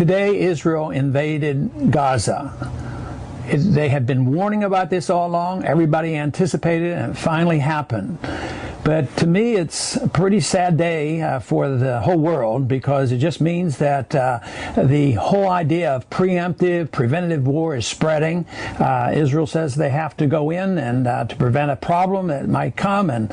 Today, Israel invaded Gaza. They had been warning about this all along. Everybody anticipated it, and it finally happened. But to me, it's a pretty sad day for the whole world, because it just means that the whole idea of preemptive, preventative war is spreading. Israel says they have to go in and to prevent a problem that might come, and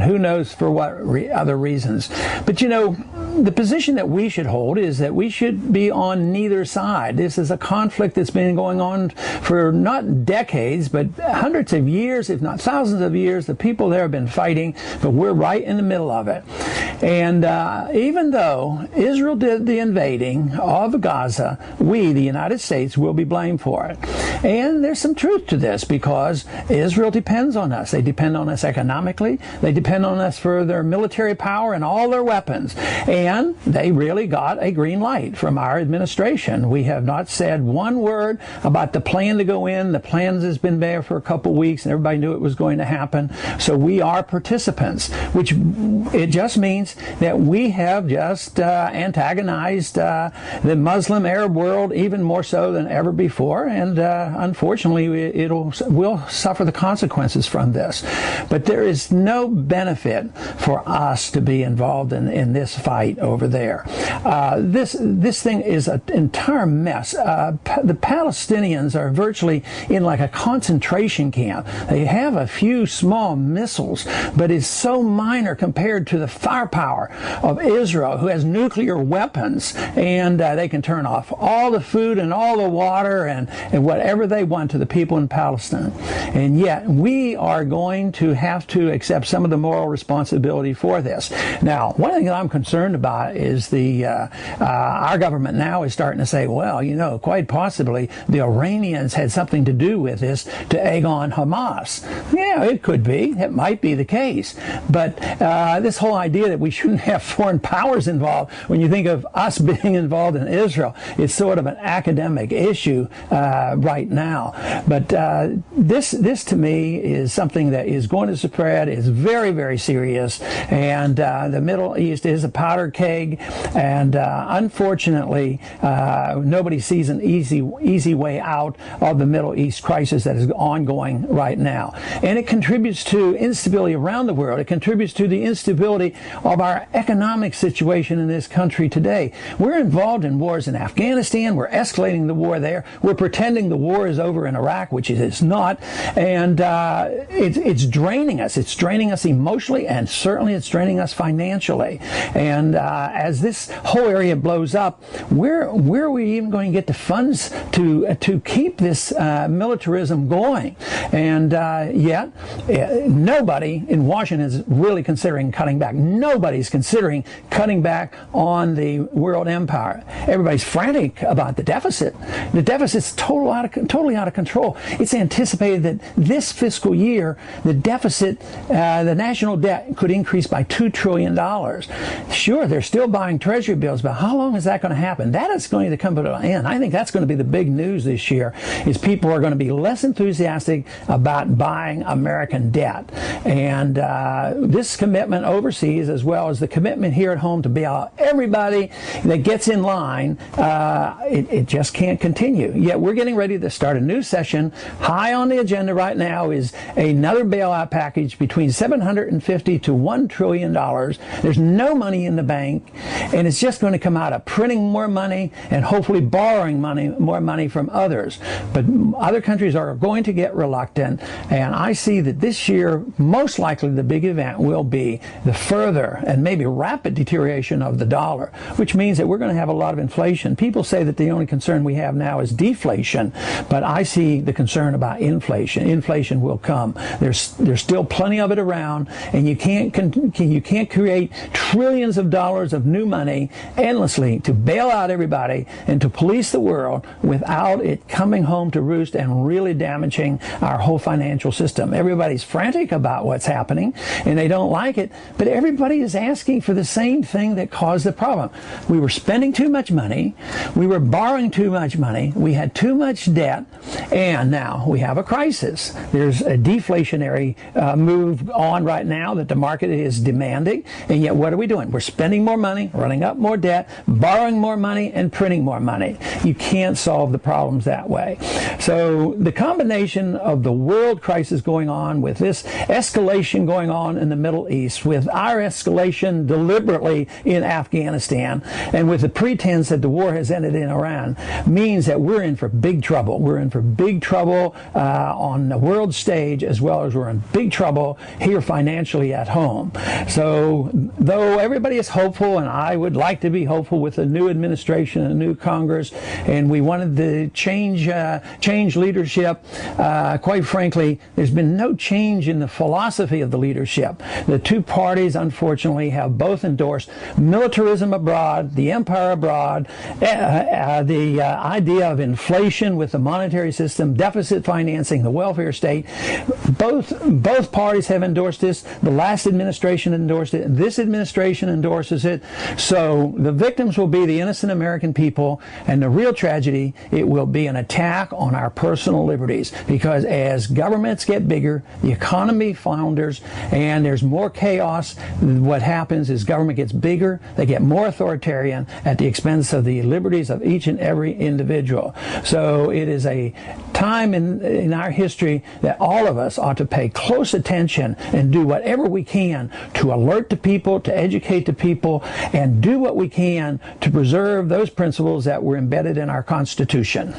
who knows for what other reasons. But you know, the position that we should hold is that we should be on neither side. This is a conflict that's been going on for not decades, but hundreds of years, if not thousands of years. The people there have been fighting, but we're right in the middle of it. And even though Israel did the invading of Gaza, we, the United States, will be blamed for it. And there's some truth to this, because Israel depends on us. They depend on us economically. They depend on us for their military power and all their weapons. And they really got a green light from our administration. We have not said one word about the plan to go in. The plan has been there for a couple of weeks, and everybody knew it was going to happen. So we are participants, which it just means that we have just antagonized the Muslim Arab world even more so than ever before. And unfortunately, we'll suffer the consequences from this. But there is no benefit for us to be involved in this fight over there. This thing is an entire mess. The Palestinians are virtually in like a concentration camp. They have a few small missiles, but it's so minor compared to the firepower of Israel, who has nuclear weapons, and they can turn off all the food and all the water and whatever they want to the people in Palestine. And yet we are going to have to accept some of the moral responsibility for this. Now, one thing that I'm concerned about is our government now is starting to say, well, you know, quite possibly the Iranians had something to do with this to egg on Hamas. Yeah, it could be. It might be the case. But this whole idea that we shouldn't have foreign powers involved, when you think of us being involved in Israel, it's sort of an academic issue right now. But this to me is something that is going to spread. It's very, very serious. And the Middle East is a powder keg. And unfortunately, nobody sees an easy way out of the Middle East crisis that is ongoing right now. And it contributes to instability around the world. It contributes to the instability of our economic situation in this country today. We're involved in wars in Afghanistan. We're escalating the war there. We're pretending the war is over in Iraq, which it is not. And it's draining us. It's draining us emotionally, and certainly it's draining us financially. And as this whole area blows up, where are we even going to get the funds to keep this militarism going? And yet, nobody in Washington is really considering cutting back. Nobody's considering cutting back on the world empire. Everybody's frantic about the deficit. The deficit's totally out of control. It's anticipated that this fiscal year, the deficit, the national debt could increase by $2 trillion. Sure, they're still buying treasury bills, but how long is that going to happen? That is going to come to an end. I think that's going to be the big news this year, is people are going to be less enthusiastic about buying American debt. And this commitment overseas, as well as the commitment here at home to bail out everybody that gets in line, it just can't continue. Yet we're getting ready to start a new session. High on the agenda right now is another bailout package between $750 to $1 trillion. There's no money in the bank, and it's just going to come out of printing more money and hopefully borrowing more money from others. But other countries are going to get reluctant, and I see that this year, most likely the big event will be the further and maybe rapid deterioration of the dollar, which means that we're going to have a lot of inflation. People say that the only concern we have now is deflation, but I see the concern about inflation. Inflation will come. There's still plenty of it around, and you can't create trillions of dollars of new money endlessly to bail out everybody and to police the world without it coming home to roost and really damaging our whole financial system. Everybody's frantic about what's happening, and they don't like it, but everybody is asking for the same thing that caused the problem. We were spending too much money, we were borrowing too much money, we had too much debt, and now we have a crisis. There's a deflationary move on right now that the market is demanding, and yet what do we doing? We're spending more money, running up more debt, borrowing more money, and printing more money. You can't solve the problems that way. So the combination of the world crisis going on with this escalation going on in the Middle East, with our escalation deliberately in Afghanistan, and with the pretense that the war has ended in Iran, means that we're in for big trouble. We're in for big trouble on the world stage, as well as we're in big trouble here financially at home. So though everybody is hopeful, and I would like to be hopeful with a new administration, a new Congress, and we wanted to change leadership, quite frankly, there's been no change in the philosophy of the leadership. The two parties, unfortunately, have both endorsed militarism abroad, the empire abroad, the idea of inflation with the monetary system, deficit financing, the welfare state. Both parties have endorsed this. The last administration endorsed it. This administration endorses it. So the victims will be the innocent American people, and the real tragedy, it will be an attack on our personal liberties, because as governments get bigger, the economy flounders, and there's more chaos. What happens is government gets bigger, they get more authoritarian at the expense of the liberties of each and every individual. So it is a time in our history that all of us ought to pay close attention and do whatever we can to alert the people, to educate the people, and do what we can to preserve those principles that were embedded in our Constitution.